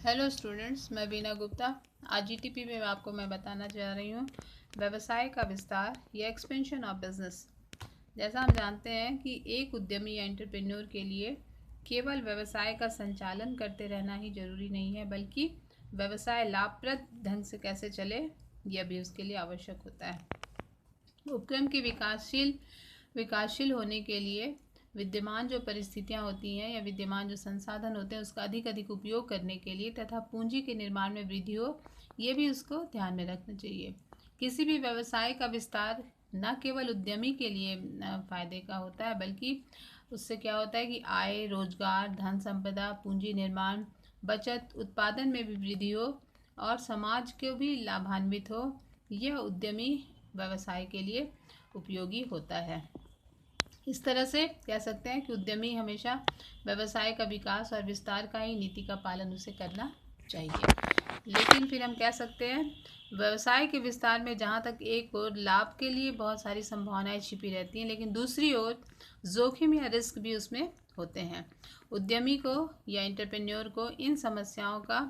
Hello students, मैं वीना गुप्ता। आज GTP में आपको मैं बताना चाह रही हूँ व्यवसाय का विस्तार या एक्सपेंशन ऑफ बिजनेस। जैसा हम जानते हैं कि एक उद्यमी या एंटरप्रेन्योर के लिए केवल व्यवसाय का संचालन करते रहना ही जरूरी नहीं है, बल्कि व्यवसाय लाभप्रद ढंग से कैसे चले यह भी उसके लिए आवश्यक होता है। उपक्रम की विकासशील होने के लिए विद्यमान जो परिस्थितियां होती हैं या विद्यमान जो संसाधन होते हैं उसका अधिक उपयोग करने के लिए तथा पूंजी के निर्माण में वृद्धि हो, ये भी उसको ध्यान में रखना चाहिए। किसी भी व्यवसाय का विस्तार न केवल उद्यमी के लिए फायदे का होता है, बल्कि उससे क्या होता है कि आय, रोजगार, धन संपदा, पूंजी निर्माण, बचत, उत्पादन में भी वृद्धि हो और समाज को भी लाभान्वित हो। यह उद्यमी व्यवसाय के लिए उपयोगी होता है। इस तरह से कह सकते हैं कि उद्यमी हमेशा व्यवसाय का विकास और विस्तार का ही नीति का पालन उसे करना चाहिए। लेकिन फिर हम कह सकते हैं व्यवसाय के विस्तार में जहाँ तक एक ओर लाभ के लिए बहुत सारी संभावनाएं छिपी रहती हैं, लेकिन दूसरी ओर जोखिम या रिस्क भी उसमें होते हैं। उद्यमी को या एंटरप्रेन्योर को इन समस्याओं का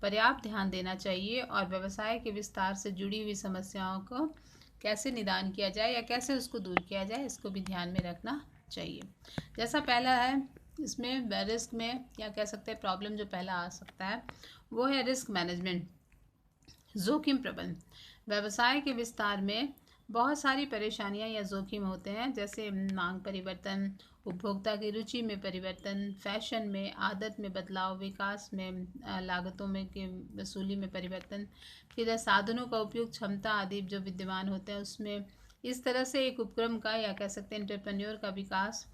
पर्याप्त ध्यान देना चाहिए और व्यवसाय के विस्तार से जुड़ी हुई समस्याओं को कैसे निदान किया जाए या कैसे उसको दूर किया जाए, इसको भी ध्यान में रखना चाहिए। जैसा पहला है, इसमें रिस्क में या कह सकते हैं प्रॉब्लम जो पहला आ सकता है वो है रिस्क मैनेजमेंट, जोखिम प्रबंधन। व्यवसाय के विस्तार में बहुत सारी परेशानियां या जोखिम होते हैं, जैसे मांग परिवर्तन, उपभोक्ता की रुचि में परिवर्तन, फैशन में, आदत में बदलाव, विकास में, लागतों में के वसूली में परिवर्तन, फिर साधनों का उपयोग क्षमता आदि जो विद्यमान होते हैं उसमें। इस तरह से एक उपक्रम का या कह सकते हैं एंटरप्रेन्योर का विकास,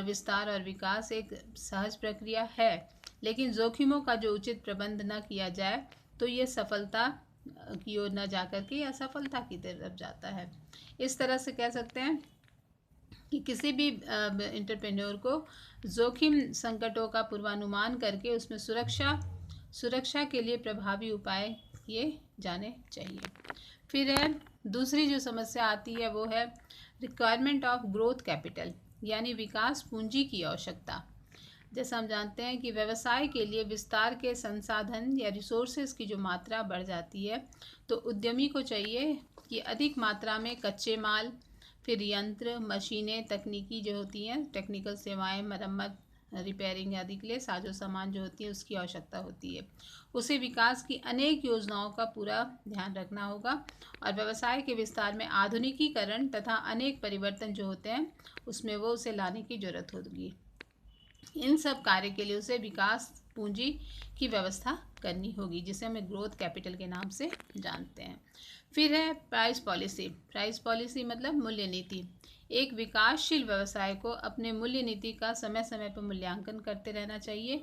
विस्तार और विकास एक सहज प्रक्रिया है, लेकिन जोखिमों का जो उचित प्रबंध न किया जाए तो ये सफलता की ओर न जाकर के असफलता की तरफ जाता है। इस तरह से कह सकते हैं कि किसी भी एंटरप्रेन्योर को जोखिम संकटों का पूर्वानुमान करके उसमें सुरक्षा के लिए प्रभावी उपाय किए जाने चाहिए। फिर है दूसरी जो समस्या आती है वो है रिक्वायरमेंट ऑफ ग्रोथ कैपिटल, यानी विकास पूंजी की आवश्यकता। जैसा हम जानते हैं कि व्यवसाय के लिए विस्तार के संसाधन या रिसोर्सेज की जो मात्रा बढ़ जाती है, तो उद्यमी को चाहिए कि अधिक मात्रा में कच्चे माल, फिर यंत्र, मशीनें, तकनीकी जो होती हैं टेक्निकल सेवाएं, मरम्मत, रिपेयरिंग आदि के लिए साजो सामान जो होती है उसकी आवश्यकता होती है। उसे विकास की अनेक योजनाओं का पूरा ध्यान रखना होगा और व्यवसाय के विस्तार में आधुनिकीकरण तथा अनेक परिवर्तन जो होते हैं उसमें वो उसे लाने की जरूरत होगी। इन सब कार्य के लिए उसे विकास पूंजी की व्यवस्था करनी होगी, जिसे हमें ग्रोथ कैपिटल के नाम से जानते हैं। फिर है प्राइस पॉलिसी मतलब मूल्य नीति। एक विकासशील व्यवसाय को अपने मूल्य नीति का समय समय पर मूल्यांकन करते रहना चाहिए,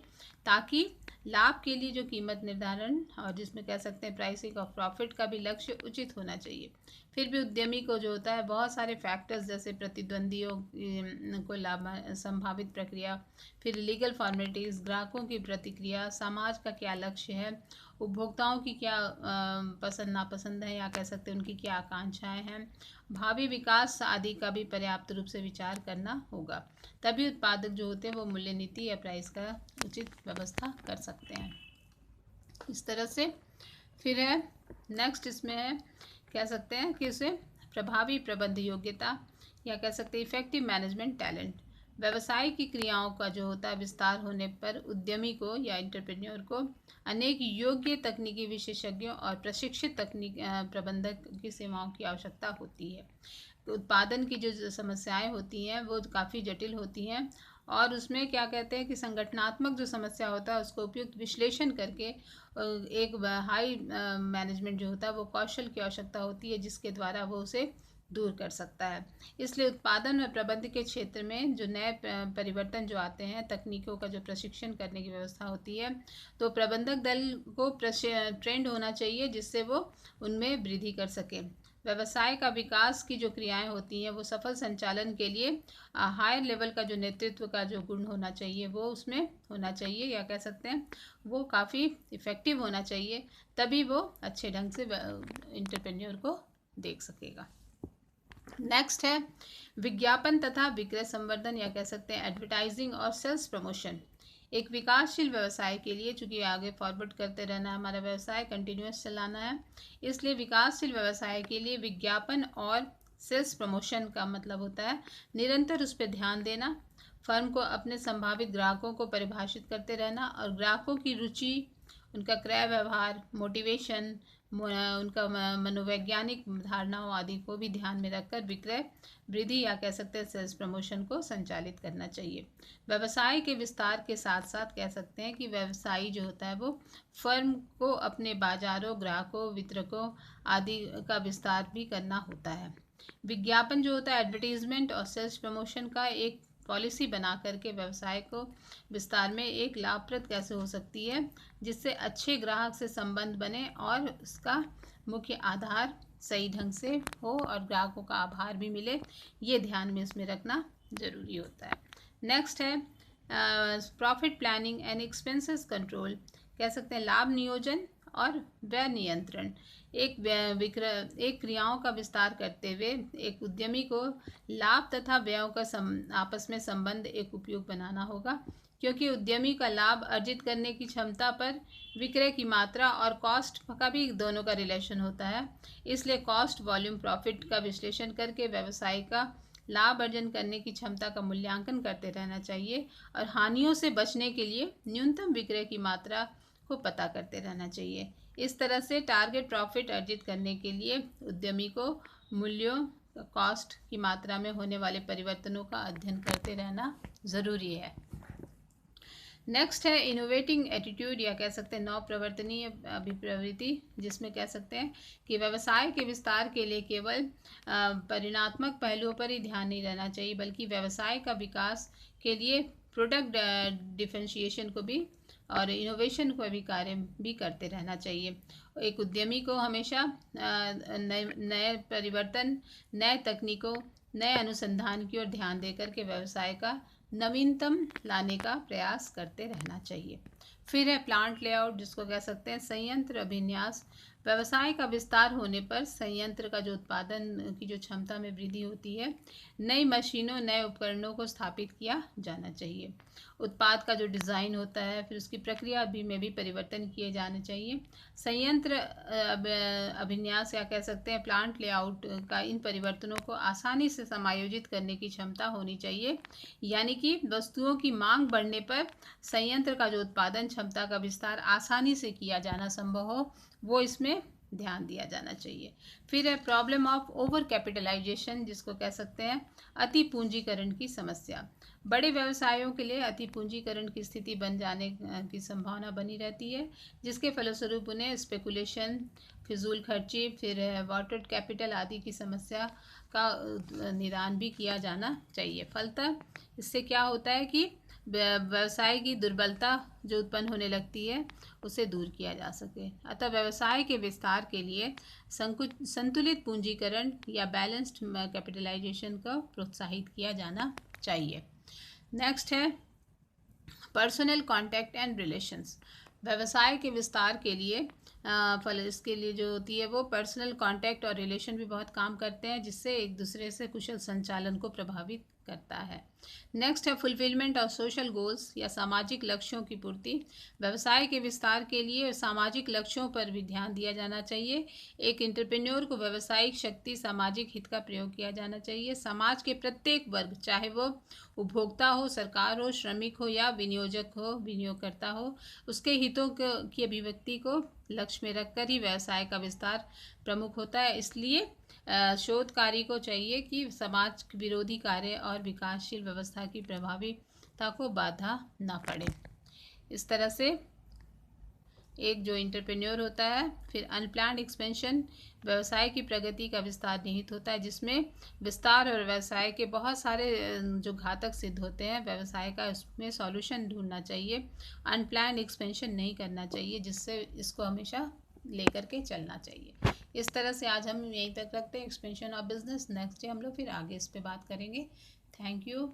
ताकि लाभ के लिए जो कीमत निर्धारण और जिसमें कह सकते हैं प्राइसिंग ऑफ प्रॉफिट का भी लक्ष्य उचित होना चाहिए। फिर भी उद्यमी को जो होता है बहुत सारे फैक्टर्स जैसे प्रतिद्वंदियों को लाभ, संभावित प्रक्रिया, फिर लीगल फॉर्मेलिटीज़, ग्राहकों की प्रतिक्रिया, समाज का क्या लक्ष्य है, उपभोक्ताओं की क्या पसंद नापसंद है या कह सकते हैं उनकी क्या आकांक्षाएं हैं, भावी विकास आदि का भी पर्याप्त रूप से विचार करना होगा। तभी उत्पादक जो होते हैं वो मूल्य नीति या प्राइस का उचित व्यवस्था कर सकते हैं। इस तरह से फिर है नेक्स्ट, इसमें है कह सकते हैं कि उसे प्रभावी प्रबंध योग्यता या कह सकते हैं इफेक्टिव मैनेजमेंट टैलेंट। व्यवसाय की क्रियाओं का जो होता है विस्तार होने पर उद्यमी को या एंटरप्रेन्योर को अनेक योग्य तकनीकी विशेषज्ञों और प्रशिक्षित तकनीक प्रबंधक की सेवाओं की आवश्यकता होती है। उत्पादन की जो समस्याएं होती हैं वो काफ़ी जटिल होती हैं और उसमें क्या कहते हैं कि संगठनात्मक जो समस्या होता है उसको उपयुक्त विश्लेषण करके एक हाई मैनेजमेंट जो होता है वो कौशल की आवश्यकता होती है, जिसके द्वारा वो उसे दूर कर सकता है। इसलिए उत्पादन और प्रबंध के क्षेत्र में जो नए परिवर्तन जो आते हैं, तकनीकों का जो प्रशिक्षण करने की व्यवस्था होती है, तो प्रबंधक दल को ट्रेंड होना चाहिए जिससे वो उनमें वृद्धि कर सके। व्यवसाय का विकास की जो क्रियाएं होती हैं वो सफल संचालन के लिए हायर लेवल का जो नेतृत्व का जो गुण होना चाहिए वो उसमें होना चाहिए, या कह सकते हैं वो काफ़ी इफ़ेक्टिव होना चाहिए, तभी वो अच्छे ढंग से एंटरप्रेन्योर को देख सकेगा। नेक्स्ट है विज्ञापन तथा विक्रय संवर्धन या कह सकते हैं एडवर्टाइजिंग और सेल्स प्रमोशन। एक विकासशील व्यवसाय के लिए, चूंकि आगे फॉरवर्ड करते रहना है, हमारा व्यवसाय कंटिन्यूस चलाना है, इसलिए विकासशील व्यवसाय के लिए विज्ञापन और सेल्स प्रमोशन का मतलब होता है निरंतर उस पर ध्यान देना, फर्म को अपने संभावित ग्राहकों को परिभाषित करते रहना और ग्राहकों की रुचि, उनका क्रय व्यवहार, मोटिवेशन, उनका मनोवैज्ञानिक धारणाओं आदि को भी ध्यान में रखकर विक्रय वृद्धि या कह सकते हैं सेल्स प्रमोशन को संचालित करना चाहिए। व्यवसाय के विस्तार के साथ साथ कह सकते हैं कि व्यवसायी जो होता है वो फर्म को अपने बाजारों, ग्राहकों, वितरकों आदि का विस्तार भी करना होता है। विज्ञापन जो होता है एडवर्टीजमेंट और सेल्स प्रमोशन का एक पॉलिसी बना करके व्यवसाय को विस्तार में एक लाभप्रद कैसे हो सकती है, जिससे अच्छे ग्राहक से संबंध बने और उसका मुख्य आधार सही ढंग से हो और ग्राहकों का आभार भी मिले, ये ध्यान में इसमें रखना ज़रूरी होता है। नेक्स्ट है profit planning and expenses control, कह सकते हैं लाभ नियोजन और व्यय नियंत्रण। एक क्रियाओं का विस्तार करते हुए एक उद्यमी को लाभ तथा व्ययों का आपस में संबंध एक उपयोग बनाना होगा, क्योंकि उद्यमी का लाभ अर्जित करने की क्षमता पर विक्रय की मात्रा और कॉस्ट का भी दोनों का रिलेशन होता है। इसलिए कॉस्ट वॉल्यूम प्रॉफिट का विश्लेषण करके व्यवसाय का लाभ अर्जन करने की क्षमता का मूल्यांकन करते रहना चाहिए और हानियों से बचने के लिए न्यूनतम विक्रय की मात्रा को पता करते रहना चाहिए। इस तरह से टारगेट प्रॉफिट अर्जित करने के लिए उद्यमी को मूल्यों, कॉस्ट की मात्रा में होने वाले परिवर्तनों का अध्ययन करते रहना ज़रूरी है। नेक्स्ट है इनोवेटिंग एटीट्यूड या कह सकते हैं नवप्रवर्तनीय अभिप्रवृत्ति, जिसमें कह सकते हैं कि व्यवसाय के विस्तार के लिए केवल परिणात्मक पहलुओं पर ही ध्यान नहीं रहना चाहिए, बल्कि व्यवसाय का विकास के लिए प्रोडक्ट डिफरेंशिएशन को भी और इनोवेशन को भी कार्य भी करते रहना चाहिए। एक उद्यमी को हमेशा नए परिवर्तन, नए तकनीकों, नए अनुसंधान की ओर ध्यान देकर के व्यवसाय का नवीनतम लाने का प्रयास करते रहना चाहिए। फिर है प्लांट लेआउट, जिसको कह सकते हैं संयंत्र अभिन्यास। व्यवसाय का विस्तार होने पर संयंत्र का जो उत्पादन की जो क्षमता में वृद्धि होती है, नई मशीनों, नए उपकरणों को स्थापित किया जाना चाहिए। उत्पाद का जो डिज़ाइन होता है, फिर उसकी प्रक्रिया में भी परिवर्तन किए जाने चाहिए। संयंत्र अभिन्यास या कह सकते हैं प्लांट लेआउट का इन परिवर्तनों को आसानी से समायोजित करने की क्षमता होनी चाहिए, यानी कि वस्तुओं की मांग बढ़ने पर संयंत्र का जो उत्पादन क्षमता का विस्तार आसानी से किया जाना संभव हो, वो इसमें ध्यान दिया जाना चाहिए। फिर है प्रॉब्लम ऑफ ओवर कैपिटलाइजेशन, जिसको कह सकते हैं अति पूंजीकरण की समस्या। बड़े व्यवसायों के लिए अति पूंजीकरण की स्थिति बन जाने की संभावना बनी रहती है, जिसके फलस्वरूप उन्हें स्पेकुलेशन, फिजूल खर्ची, फिर वाटर कैपिटल आदि की समस्या का निदान भी किया जाना चाहिए। फलतः इससे क्या होता है कि व्यवसाय की दुर्बलता जो उत्पन्न होने लगती है उसे दूर किया जा सके। अतः व्यवसाय के विस्तार के लिए संतुलित पूंजीकरण या बैलेंस्ड कैपिटलाइजेशन को प्रोत्साहित किया जाना चाहिए। नेक्स्ट है पर्सनल कॉन्टैक्ट एंड रिलेशंस। व्यवसाय के विस्तार के लिए इसके लिए जो होती है वो पर्सनल कॉन्टैक्ट और रिलेशन भी बहुत काम करते हैं, जिससे एक दूसरे से कुशल संचालन को प्रभावित करता है। नेक्स्ट है फुलफिलमेंट ऑफ सोशल गोल्स या सामाजिक लक्ष्यों की पूर्ति। व्यवसाय के विस्तार के लिए सामाजिक लक्ष्यों पर भी ध्यान दिया जाना चाहिए। एक एंटरप्रेन्योर को व्यावसायिक शक्ति, सामाजिक हित का प्रयोग किया जाना चाहिए। समाज के प्रत्येक वर्ग, चाहे वो उपभोक्ता हो, सरकार हो, श्रमिक हो या विनियोजक हो, विनियोगकर्ता हो, उसके हितों की अभिव्यक्ति को लक्ष्य में रखकर ही व्यवसाय का विस्तार प्रमुख होता है। इसलिए शोधकारी को चाहिए कि समाज विरोधी कार्य और विकासशील व्यवस्था की प्रभावीता को बाधा ना पड़े। इस तरह से एक जो एंटरप्रेन्योर होता है। फिर अनप्लान्ड एक्सपेंशन, व्यवसाय की प्रगति का विस्तार निहित होता है, जिसमें विस्तार और व्यवसाय के बहुत सारे जो घातक सिद्ध होते हैं, व्यवसाय का उसमें सॉल्यूशन ढूंढना चाहिए। अनप्लान्ड एक्सपेंशन नहीं करना चाहिए, जिससे इसको हमेशा लेकर के चलना चाहिए। इस तरह से आज हम यहीं तक रखते हैं expansion of business. Next day हम लोग फिर आगे इस पे बात करेंगे। Thank you.